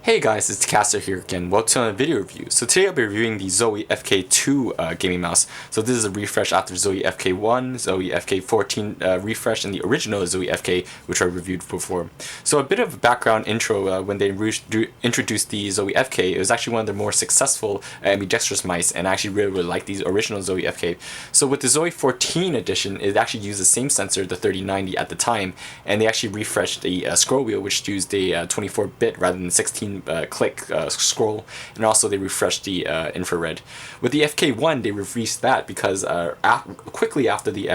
Hey guys, it's takasta here again. Welcome to a video review. So today I'll be reviewing the Zowie FK2 gaming mouse. So this is a refresh after Zowie FK1, Zowie FK14 refresh, and the original Zowie FK, which I reviewed before. So a bit of a background intro, when they introduced the Zowie FK, it was actually one of the more successful ambidextrous mice, and I actually really like these original Zowie FK. So with the Zowie 14 edition, it actually used the same sensor, the 3090 at the time, and they actually refreshed the scroll wheel, which used a 24-bit rather than 16 click scroll, and also they refreshed the infrared. With the FK1, they released that because quickly after the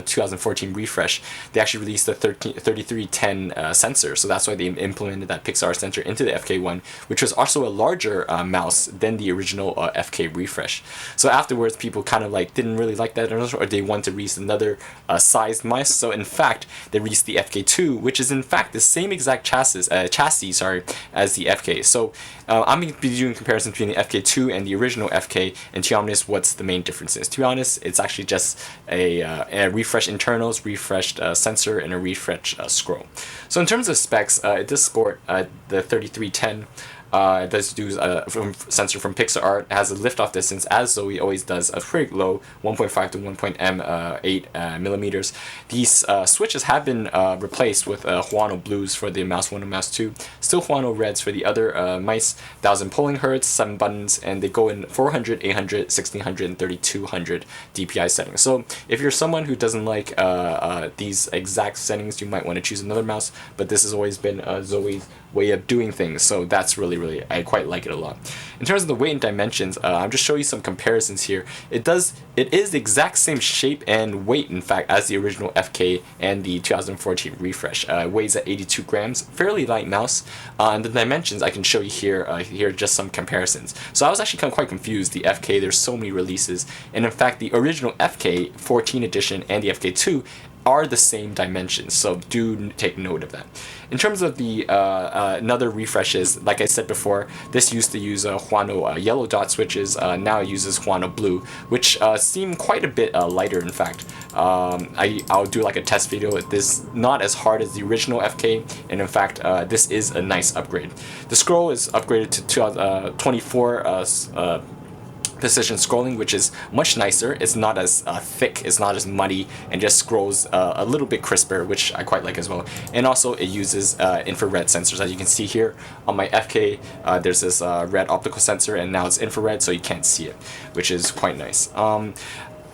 2014 refresh, they actually released the 3310 sensor, so that's why they implemented that Pixar sensor into the FK1, which was also a larger mouse than the original FK refresh. So afterwards, people kind of like didn't really like that, or they wanted to release another sized mice. So in fact, they released the FK2, which is in fact the same exact chassis as the FK. So I'm going to be doing comparisons between the FK2 and the original FK, and to be honest, what's the main differences? To be honest, it's actually just a refreshed internals, refreshed sensor, and a refreshed scroll. So in terms of specs, it does sport the 3310. It does do sensor from Pixar. It has a liftoff distance, as Zowie always does, a pretty low 1.5 to 1.8 millimeters. These switches have been replaced with Huano blues for the mouse 1 and mouse 2. Still Huano reds for the other mice. 1000 polling hertz, 7 buttons, and they go in 400, 800, 1600, and 3200 DPI settings. So if you're someone who doesn't like these exact settings, you might want to choose another mouse. But this has always been Zowie's way of doing things, so that's really I quite like it a lot. In terms of the weight and dimensions, I'm just showing you some comparisons here. It is the exact same shape and weight, in fact, as the original FK and the 2014 refresh. Weighs at 82 grams, fairly light mouse. And the dimensions I can show you here. Here are just some comparisons. So I was actually quite confused. The FK, there's so many releases, and in fact, the original FK 14 edition and the FK2 are the same dimensions, so do take note of that. In terms of the another refreshes, like I said before, this used to use Huano yellow dot switches. Now it uses Huano blue, which seem quite a bit lighter. In fact, I'll do like a test video. This not as hard as the original FK, and in fact, this is a nice upgrade. The scroll is upgraded to 24 precision scrolling, which is much nicer. It's not as thick, it's not as muddy, and just scrolls a little bit crisper, which I quite like as well. And also it uses infrared sensors. As you can see here on my FK, there's this red optical sensor, and now it's infrared, so you can't see it, which is quite nice.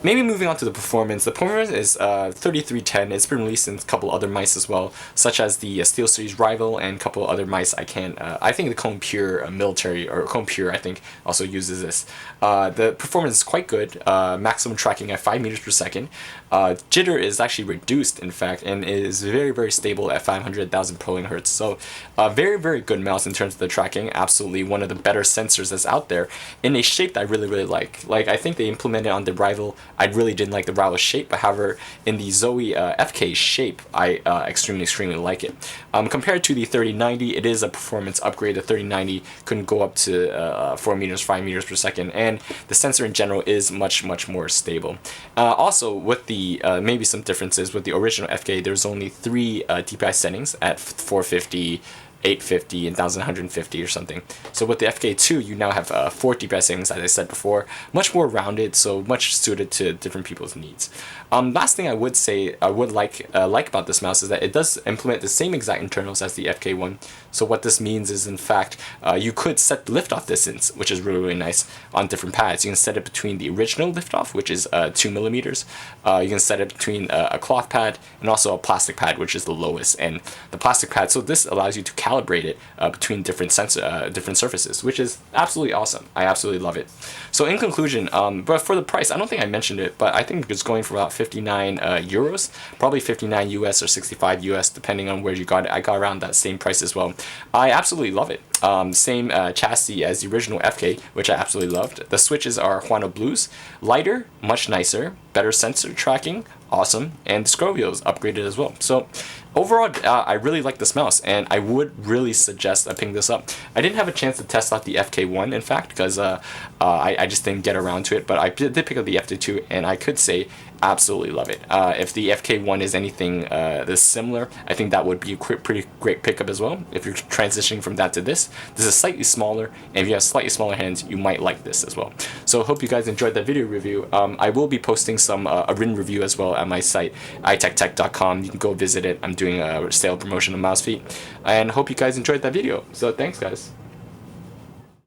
Maybe moving on to the performance. The performance is 3310. It's been released in a couple other mice as well, such as the SteelSeries Rival and a couple other mice. I think the Cone Pure military, or Cone Pure, I think, also uses this. The performance is quite good. Maximum tracking at 5 meters per second. Jitter is actually reduced, in fact, and is very, very stable at 500,000 polling hertz. So, very, very good mouse in terms of the tracking. Absolutely one of the better sensors that's out there, in a shape that I really, really like. Like, I think they implemented on the Rival. I really didn't like the Rival shape, but however, in the Zowie FK shape, I extremely like it. Compared to the 3090, it is a performance upgrade. The 3090 couldn't go up to 4 meters, 5 meters per second, and the sensor in general is much more stable. Also, with the maybe some differences with the original FK, there's only 3 DPI settings at 450, 850, and 1150 or something. So with the FK2, you now have 4 DPI settings, as I said before, much more rounded, so much suited to different people's needs. Last thing I would say I would like about this mouse is that it does implement the same exact internals as the FK1. So what this means is, in fact, you could set the liftoff distance, which is really nice, on different pads. You can set it between the original liftoff, which is 2 millimeters. You can set it between a cloth pad and also a plastic pad, which is the lowest. And the plastic pad, so this allows you to calibrate it between different surfaces, which is absolutely awesome. I absolutely love it. So in conclusion, but for the price, I don't think I mentioned it, but I think it's going for about 59 euros, probably 59 US or 65 US, depending on where you got it. I got around that same price as well. I absolutely love it. Same chassis as the original FK, which I absolutely loved. The switches are Huano blues, lighter, much nicer, better sensor tracking, awesome, and the scroll wheel is upgraded as well. So overall, I really like this mouse, and I would really suggest picking this up. I didn't have a chance to test out the FK1, in fact, because I just didn't get around to it, but I did pick up the FK2, and I could say absolutely love it. If the FK1 is anything this similar, I think that would be a pretty great pickup as well. If you're transitioning from that to this is slightly smaller, and if you have slightly smaller hands, you might like this as well. So hope you guys enjoyed that video review. I will be posting some a written review as well at my site, itech.com. You can go visit it. I'm doing a sale promotion of mouse feet, and hope you guys enjoyed that video. So thanks, guys.